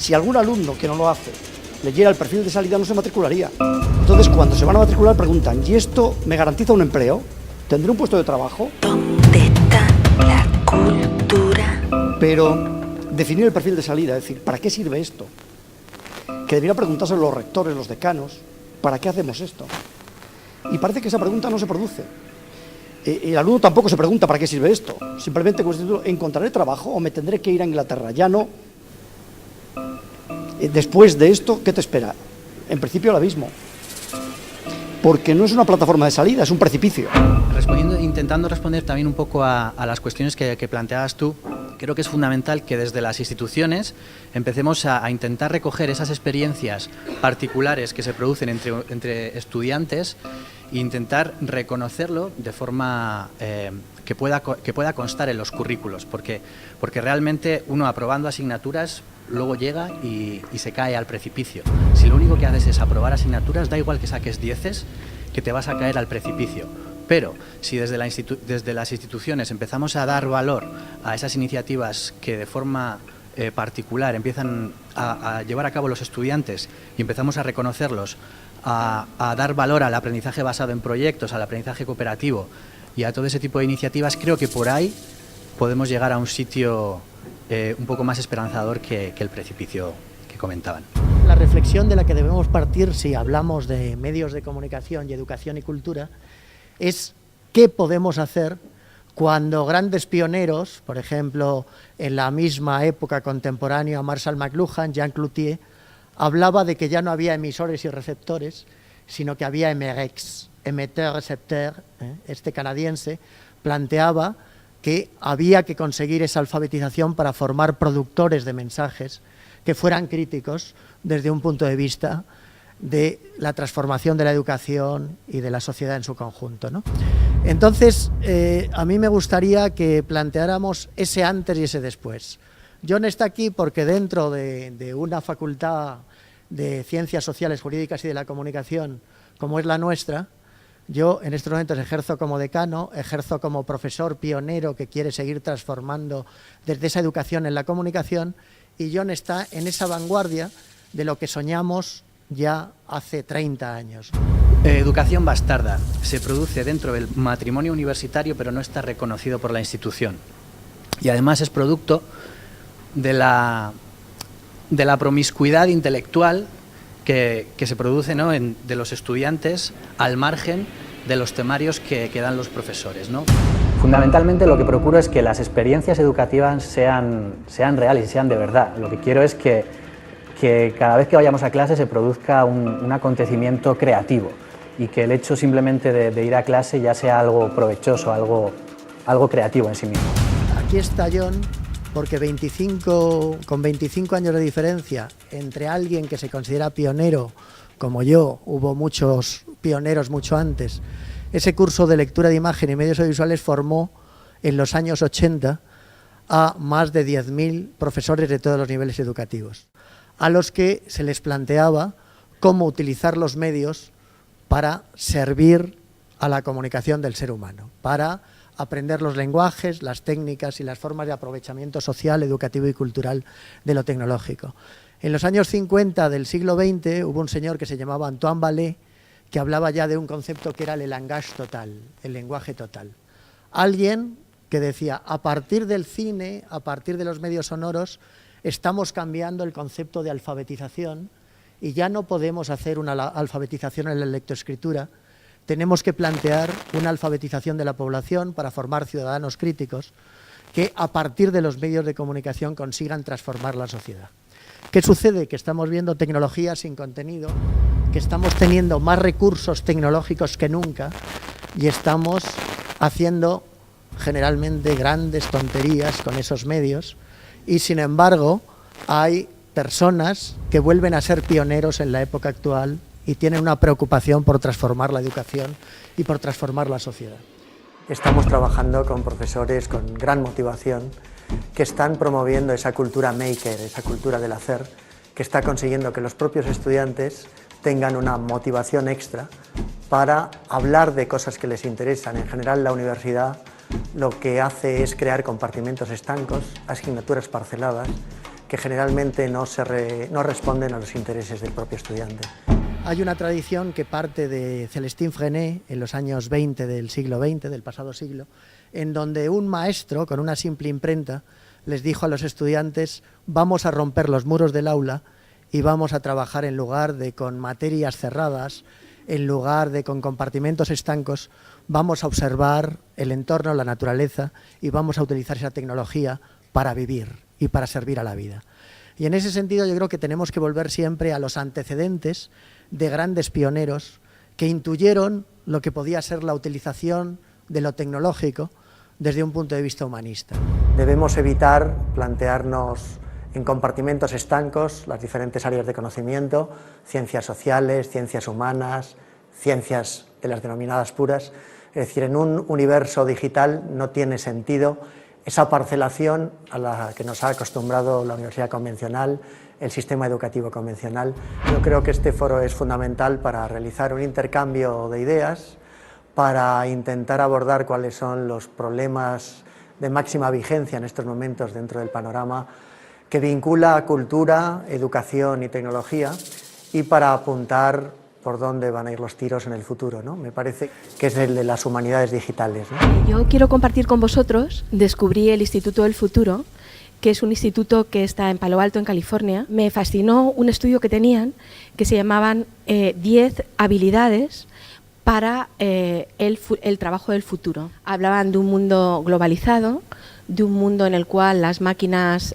Si algún alumno que no lo hace leyera el perfil de salida, no se matricularía. Entonces, cuando se van a matricular, preguntan, ¿y esto me garantiza un empleo? ¿Tendré un puesto de trabajo? ¿Dónde está la cultura? Pero definir el perfil de salida, es decir, ¿para qué sirve esto? Que deberían preguntarse los rectores, los decanos, ¿para qué hacemos esto? Y parece que esa pregunta no se produce. El alumno tampoco se pregunta ¿para qué sirve esto? Simplemente con este título, ¿encontraré trabajo o me tendré que ir a Inglaterra? Ya no. Después de esto, ¿qué te espera? En principio el abismo. Porque no es una plataforma de salida, es un precipicio. Intentando responder también un poco a las cuestiones que planteabas tú, creo que es fundamental que desde las instituciones empecemos a intentar recoger esas experiencias particulares que se producen entre estudiantes e intentar reconocerlo de forma que pueda constar en los currículos, porque realmente uno aprobando asignaturas luego llega y se cae al precipicio. Si lo único que haces es aprobar asignaturas, da igual que saques 10, que te vas a caer al precipicio. Pero si desde las instituciones empezamos a dar valor a esas iniciativas que de forma particular empiezan a llevar a cabo los estudiantes y empezamos a reconocerlos, a dar valor al aprendizaje basado en proyectos, al aprendizaje cooperativo y a todo ese tipo de iniciativas, creo que por ahí podemos llegar a un sitio un poco más esperanzador que el precipicio que comentaban. La reflexión de la que debemos partir si hablamos de medios de comunicación y educación y cultura es qué podemos hacer cuando grandes pioneros, por ejemplo, en la misma época contemporánea, Marshall McLuhan, Jean Cloutier, hablaba de que ya no había emisores y receptores, sino que había émetteurs, émetteur-recepteur. Este canadiense planteaba que había que conseguir esa alfabetización para formar productores de mensajes que fueran críticos desde un punto de vista de la transformación de la educación y de la sociedad en su conjunto, ¿no? Entonces, a mí me gustaría que planteáramos ese antes y ese después. John está aquí porque dentro de una facultad de Ciencias Sociales, Jurídicas y de la Comunicación, como es la nuestra, yo en estos momentos ejerzo como decano, ejerzo como profesor pionero que quiere seguir transformando desde esa educación en la comunicación, y John está en esa vanguardia de lo que soñamos ya hace 30 años. Educación bastarda se produce dentro del matrimonio universitario, pero no está reconocido por la institución. Y además es producto de la promiscuidad intelectual que se produce, ¿no?, de los estudiantes al margen de los temarios que dan los profesores, ¿no? Fundamentalmente lo que procuro es que las experiencias educativas sean reales y sean de verdad. Lo que quiero es que cada vez que vayamos a clase se produzca un acontecimiento creativo y que el hecho simplemente de ir a clase ya sea algo provechoso, algo creativo en sí mismo. Aquí está John porque con 25 años de diferencia entre alguien que se considera pionero como yo, hubo muchos pioneros mucho antes. Ese curso de lectura de imagen y medios audiovisuales formó en los años 80 a más de 10.000 profesores de todos los niveles educativos, a los que se les planteaba cómo utilizar los medios para servir a la comunicación del ser humano, para aprender los lenguajes, las técnicas y las formas de aprovechamiento social, educativo y cultural de lo tecnológico. En los años 50 del siglo XX hubo un señor que se llamaba Antoine Vallée, que hablaba ya de un concepto que era el langage total, el lenguaje total. Alguien que decía, a partir del cine, a partir de los medios sonoros, estamos cambiando el concepto de alfabetización y ya no podemos hacer una alfabetización en la lectoescritura, tenemos que plantear una alfabetización de la población para formar ciudadanos críticos que a partir de los medios de comunicación consigan transformar la sociedad. ¿Qué sucede? Que estamos viendo tecnología sin contenido, que estamos teniendo más recursos tecnológicos que nunca y estamos haciendo generalmente grandes tonterías con esos medios y sin embargo hay personas que vuelven a ser pioneros en la época actual y tienen una preocupación por transformar la educación y por transformar la sociedad. Estamos trabajando con profesores con gran motivación que están promoviendo esa cultura maker, esa cultura del hacer, que está consiguiendo que los propios estudiantes tengan una motivación extra para hablar de cosas que les interesan. En general, la universidad lo que hace es crear compartimentos estancos, asignaturas parceladas, que generalmente no responden a los intereses del propio estudiante. Hay una tradición que parte de Célestin Freinet en los años 20 del siglo XX, del pasado siglo, en donde un maestro con una simple imprenta les dijo a los estudiantes: vamos a romper los muros del aula y vamos a trabajar en lugar de con materias cerradas, en lugar de con compartimentos estancos, vamos a observar el entorno, la naturaleza, y vamos a utilizar esa tecnología para vivir y para servir a la vida. Y en ese sentido yo creo que tenemos que volver siempre a los antecedentes de grandes pioneros que intuyeron lo que podía ser la utilización de lo tecnológico desde un punto de vista humanista. Debemos evitar plantearnos en compartimentos estancos las diferentes áreas de conocimiento, ciencias sociales, ciencias humanas, ciencias de las denominadas puras. Es decir, en un universo digital no tiene sentido esa parcelación a la que nos ha acostumbrado la universidad convencional, el sistema educativo convencional. Yo creo que este foro es fundamental para realizar un intercambio de ideas, para intentar abordar cuáles son los problemas de máxima vigencia en estos momentos dentro del panorama que vincula cultura, educación y tecnología, y para apuntar por dónde van a ir los tiros en el futuro, ¿no? Me parece que es el de las humanidades digitales, ¿no? Yo quiero compartir con vosotros, descubrí el Instituto del Futuro, que es un instituto que está en Palo Alto, en California. Me fascinó un estudio que tenían que se llamaban 10 habilidades para el trabajo del futuro. Hablaban de un mundo globalizado, de un mundo en el cual las máquinas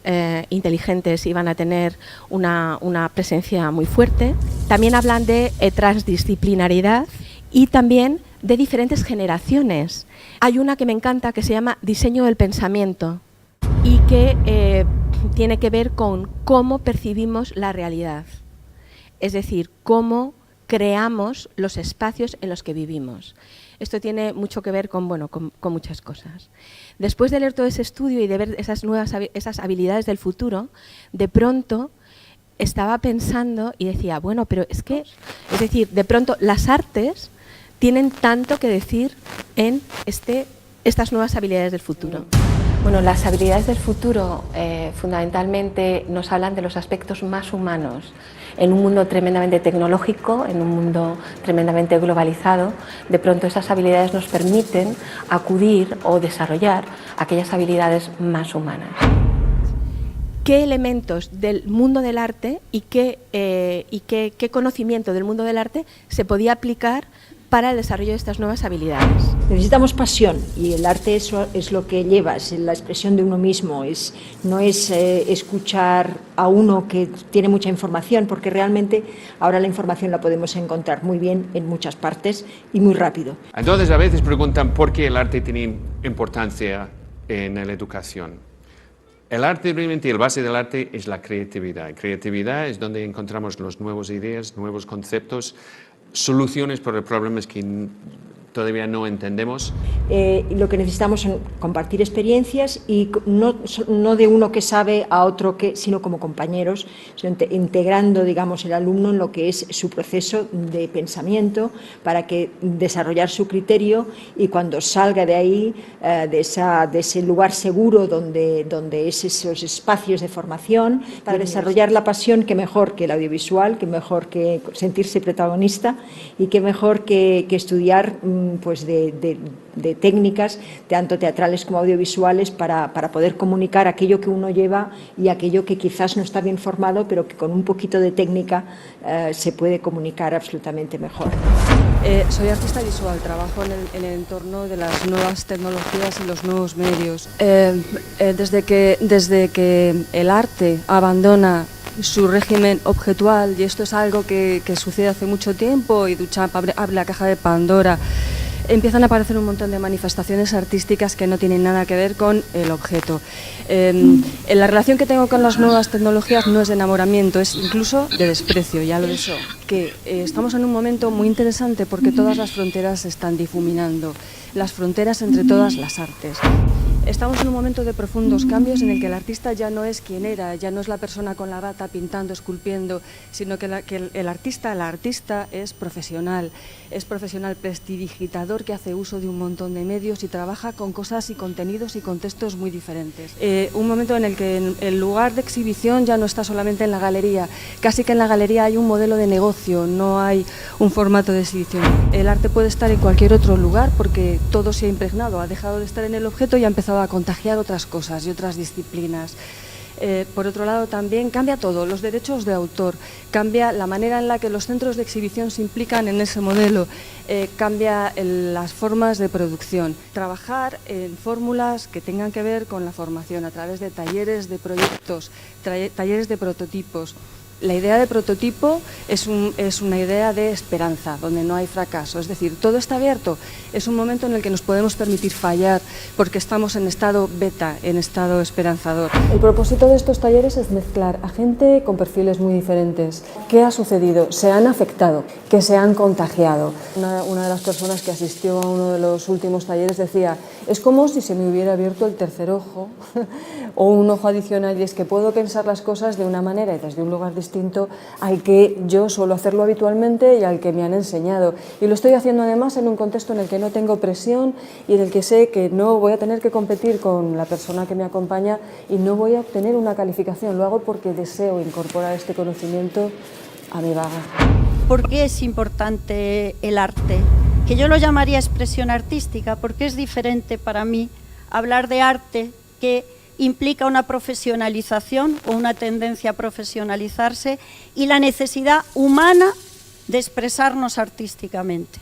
inteligentes iban a tener una presencia muy fuerte. También hablan de transdisciplinariedad y también de diferentes generaciones. Hay una que me encanta que se llama diseño del pensamiento y que tiene que ver con cómo percibimos la realidad, es decir, cómo creamos los espacios en los que vivimos. Esto tiene mucho que ver con muchas cosas. Después de leer todo ese estudio y de ver esas habilidades del futuro, de pronto estaba pensando y decía, bueno, pero es decir, de pronto las artes tienen tanto que decir en estas nuevas habilidades del futuro. Bueno, las habilidades del futuro fundamentalmente nos hablan de los aspectos más humanos. En un mundo tremendamente tecnológico, en un mundo tremendamente globalizado, de pronto esas habilidades nos permiten acudir o desarrollar aquellas habilidades más humanas. ¿Qué elementos del mundo del arte y qué conocimiento del mundo del arte se podía aplicar para el desarrollo de estas nuevas habilidades? Necesitamos pasión y el arte eso es lo que lleva, es la expresión de uno mismo, no es escuchar a uno que tiene mucha información, porque realmente ahora la información la podemos encontrar muy bien en muchas partes y muy rápido. Entonces a veces preguntan por qué el arte tiene importancia en la educación. El arte, realmente, el base del arte es la creatividad. Creatividad es donde encontramos las nuevas ideas, nuevos conceptos, soluciones para problemas que todavía no entendemos. Lo que necesitamos son compartir experiencias y no de uno que sabe a otro sino como compañeros, integrando, digamos, el alumno en lo que es su proceso de pensamiento para que desarrollar su criterio y cuando salga de ahí, de ese lugar seguro donde es esos espacios de formación, para desarrollar la pasión, que mejor que el audiovisual, que mejor que sentirse protagonista y que mejor que estudiar pues de técnicas, tanto teatrales como audiovisuales, para poder comunicar aquello que uno lleva y aquello que quizás no está bien formado, pero que con un poquito de técnica se puede comunicar absolutamente mejor. Soy artista visual, trabajo en el entorno de las nuevas tecnologías y los nuevos medios. Desde que el arte abandona su régimen objetual, y esto es algo que sucede hace mucho tiempo, y Duchamp abre la caja de Pandora, empiezan a aparecer un montón de manifestaciones artísticas que no tienen nada que ver con el objeto. La relación que tengo con las nuevas tecnologías no es de enamoramiento, es incluso de desprecio, ya lo eso. Que estamos en un momento muy interesante porque todas las fronteras se están difuminando, las fronteras entre todas las artes. Estamos en un momento de profundos cambios en el que el artista ya no es quien era, ya no es la persona con la bata pintando, esculpiendo, sino que el artista, la artista es profesional prestidigitador que hace uso de un montón de medios y trabaja con cosas y contenidos y contextos muy diferentes. Un momento en el que el lugar de exhibición ya no está solamente en la galería, casi que en la galería hay un modelo de negocio, no hay un formato de exhibición. El arte puede estar en cualquier otro lugar porque todo se ha impregnado, ha dejado de estar en el objeto y ha empezado a contagiar otras cosas y otras disciplinas. Por otro lado, también cambia todo, los derechos de autor, cambia la manera en la que los centros de exhibición se implican en ese modelo, cambia las formas de producción. Trabajar en fórmulas que tengan que ver con la formación a través de talleres de proyectos, talleres de prototipos. La idea de prototipo es una idea de esperanza, donde no hay fracaso. Es decir, todo está abierto. Es un momento en el que nos podemos permitir fallar porque estamos en estado beta, en estado esperanzador. El propósito de estos talleres es mezclar a gente con perfiles muy diferentes. ¿Qué ha sucedido? Se han afectado, que se han contagiado. Una de las personas que asistió a uno de los últimos talleres decía: es como si se me hubiera abierto el tercer ojo o un ojo adicional, y es que puedo pensar las cosas de una manera y desde un lugar distinto al que yo suelo hacerlo habitualmente y al que me han enseñado. Y lo estoy haciendo además en un contexto en el que no tengo presión y en el que sé que no voy a tener que competir con la persona que me acompaña y no voy a obtener una calificación. Lo hago porque deseo incorporar este conocimiento a mi vaga. ¿Por qué es importante el arte? Que yo lo llamaría expresión artística, porque es diferente para mí hablar de arte que implica una profesionalización o una tendencia a profesionalizarse y la necesidad humana de expresarnos artísticamente,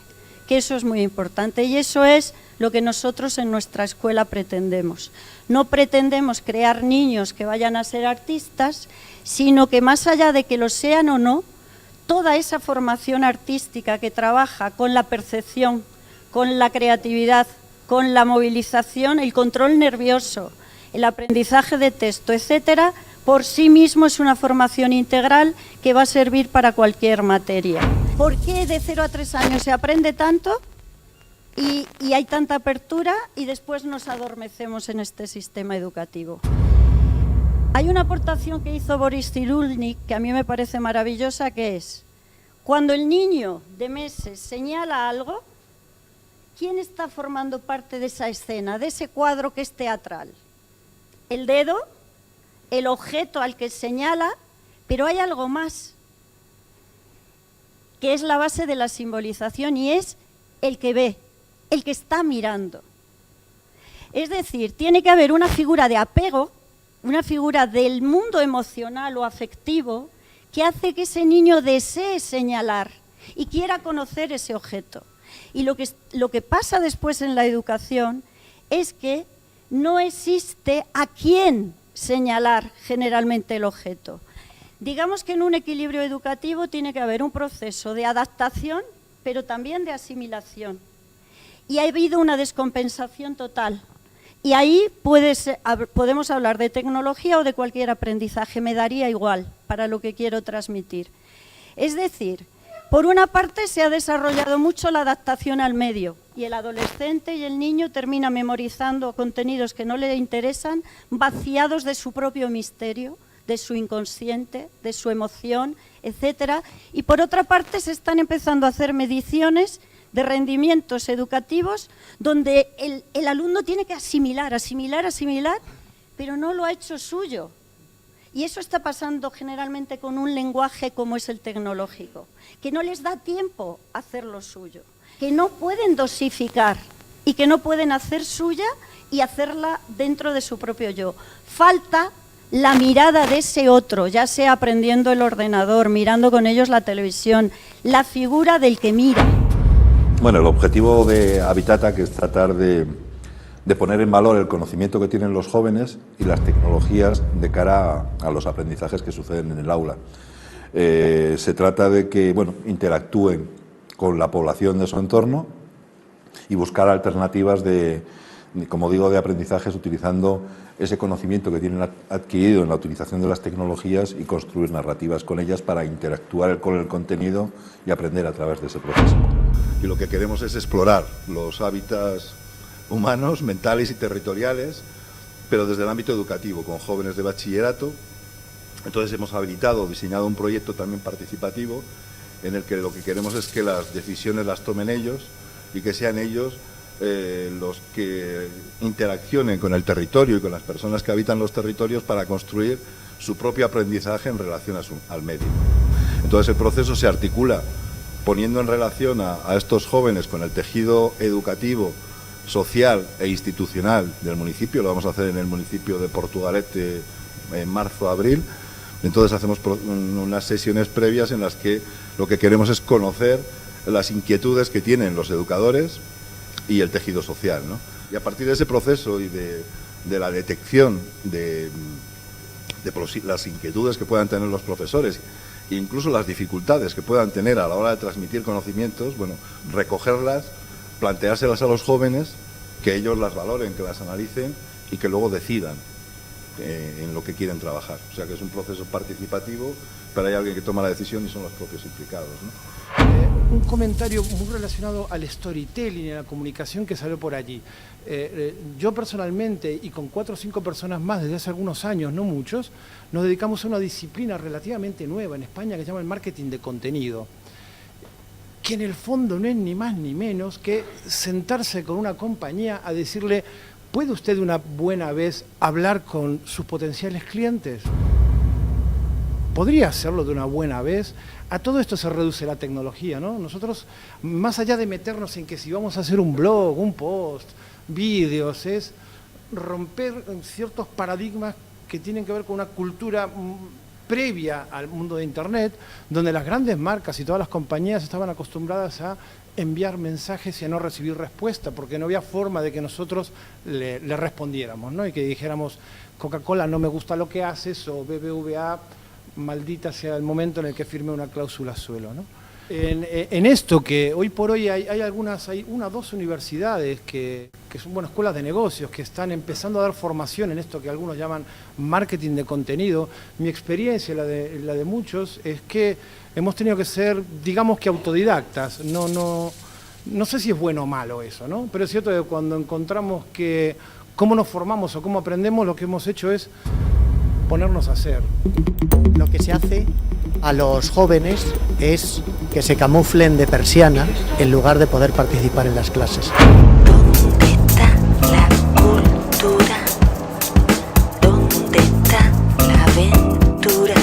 que eso es muy importante y eso es lo que nosotros en nuestra escuela pretendemos. No pretendemos crear niños que vayan a ser artistas, sino que más allá de que lo sean o no, toda esa formación artística que trabaja con la percepción, con la creatividad, con la movilización, el control nervioso, el aprendizaje de texto, etcétera, por sí mismo es una formación integral que va a servir para cualquier materia. ¿Por qué de 0 a 3 años se aprende tanto y hay tanta apertura y después nos adormecemos en este sistema educativo? Hay una aportación que hizo Boris Cyrulnik que a mí me parece maravillosa, que es: cuando el niño de meses señala algo, ¿quién está formando parte de esa escena, de ese cuadro que es teatral? El dedo, el objeto al que señala, pero hay algo más, que es la base de la simbolización, y es el que ve, el que está mirando. Es decir, tiene que haber una figura de apego, una figura del mundo emocional o afectivo que hace que ese niño desee señalar y quiera conocer ese objeto. Y lo que pasa después en la educación es que no existe a quién señalar generalmente el objeto. Digamos que en un equilibrio educativo tiene que haber un proceso de adaptación, pero también de asimilación. Y ha habido una descompensación total. Y ahí podemos hablar de tecnología o de cualquier aprendizaje, me daría igual para lo que quiero transmitir. Es decir, por una parte se ha desarrollado mucho la adaptación al medio y el adolescente y el niño termina memorizando contenidos que no le interesan, vaciados de su propio misterio, de su inconsciente, de su emoción, etcétera. Y por otra parte se están empezando a hacer mediciones de rendimientos educativos donde el alumno tiene que asimilar, pero no lo ha hecho suyo. Y eso está pasando generalmente con un lenguaje como es el tecnológico, que no les da tiempo a hacer lo suyo, que no pueden dosificar y que no pueden hacer suya y hacerla dentro de su propio yo. Falta la mirada de ese otro, ya sea aprendiendo el ordenador, mirando con ellos la televisión, la figura del que mira. Bueno, el objetivo de Habitata, que es tratar de poner en valor el conocimiento que tienen los jóvenes y las tecnologías de cara a los aprendizajes que suceden en el aula. Se trata de que interactúen con la población de su entorno y buscar alternativas de aprendizajes utilizando ese conocimiento que tienen adquirido en la utilización de las tecnologías y construir narrativas con ellas para interactuar con el contenido y aprender a través de ese proceso. Y lo que queremos es explorar los hábitats humanos, mentales y territoriales, pero desde el ámbito educativo, con jóvenes de bachillerato. Entonces hemos diseñado un proyecto también participativo en el que lo que queremos es que las decisiones las tomen ellos y que sean ellos los que interaccionen con el territorio y con las personas que habitan los territorios para construir su propio aprendizaje en relación al medio. Entonces el proceso se articula poniendo en relación a estos jóvenes con el tejido educativo, social e institucional del municipio. Lo vamos a hacer en el municipio de Portugalete en marzo-abril. Entonces hacemos unas sesiones previas en las que lo que queremos es conocer las inquietudes que tienen los educadores y el tejido social, ¿no? Y a partir de ese proceso y de la detección de las inquietudes que puedan tener los profesores e incluso las dificultades que puedan tener a la hora de transmitir conocimientos, bueno, recogerlas, planteárselas a los jóvenes, que ellos las valoren, que las analicen y que luego decidan en lo que quieren trabajar. O sea que es un proceso participativo, pero hay alguien que toma la decisión y son los propios implicados, ¿no? Un comentario muy relacionado al storytelling y a la comunicación que salió por allí. Yo personalmente y con 4 o 5 personas más desde hace algunos años, no muchos, nos dedicamos a una disciplina relativamente nueva en España que se llama el marketing de contenido, que en el fondo no es ni más ni menos que sentarse con una compañía a decirle: ¿puede usted de una buena vez hablar con sus potenciales clientes? ¿Podría hacerlo de una buena vez? A todo esto se reduce la tecnología, ¿no? Nosotros, más allá de meternos en que si vamos a hacer un blog, un post, vídeos, es romper ciertos paradigmas que tienen que ver con una cultura previa al mundo de Internet, donde las grandes marcas y todas las compañías estaban acostumbradas a enviar mensajes y a no recibir respuesta, porque no había forma de que nosotros le respondiéramos, ¿no? Y que dijéramos: Coca-Cola, no me gusta lo que haces, o BBVA, maldita sea el momento en el que firme una cláusula suelo, ¿no? En esto que hoy por hoy hay una o dos universidades que son, bueno, escuelas de negocios que están empezando a dar formación en esto que algunos llaman marketing de contenido. Mi experiencia, la de muchos, es que hemos tenido que ser, digamos que autodidactas. No sé si es bueno o malo eso, ¿no? Pero es cierto que cuando encontramos que cómo nos formamos o cómo aprendemos, lo que hemos hecho es ponernos a hacer. Lo que se hace a los jóvenes es que se camuflen de persiana en lugar de poder participar en las clases. ¿Dónde está la cultura? ¿Dónde está la aventura?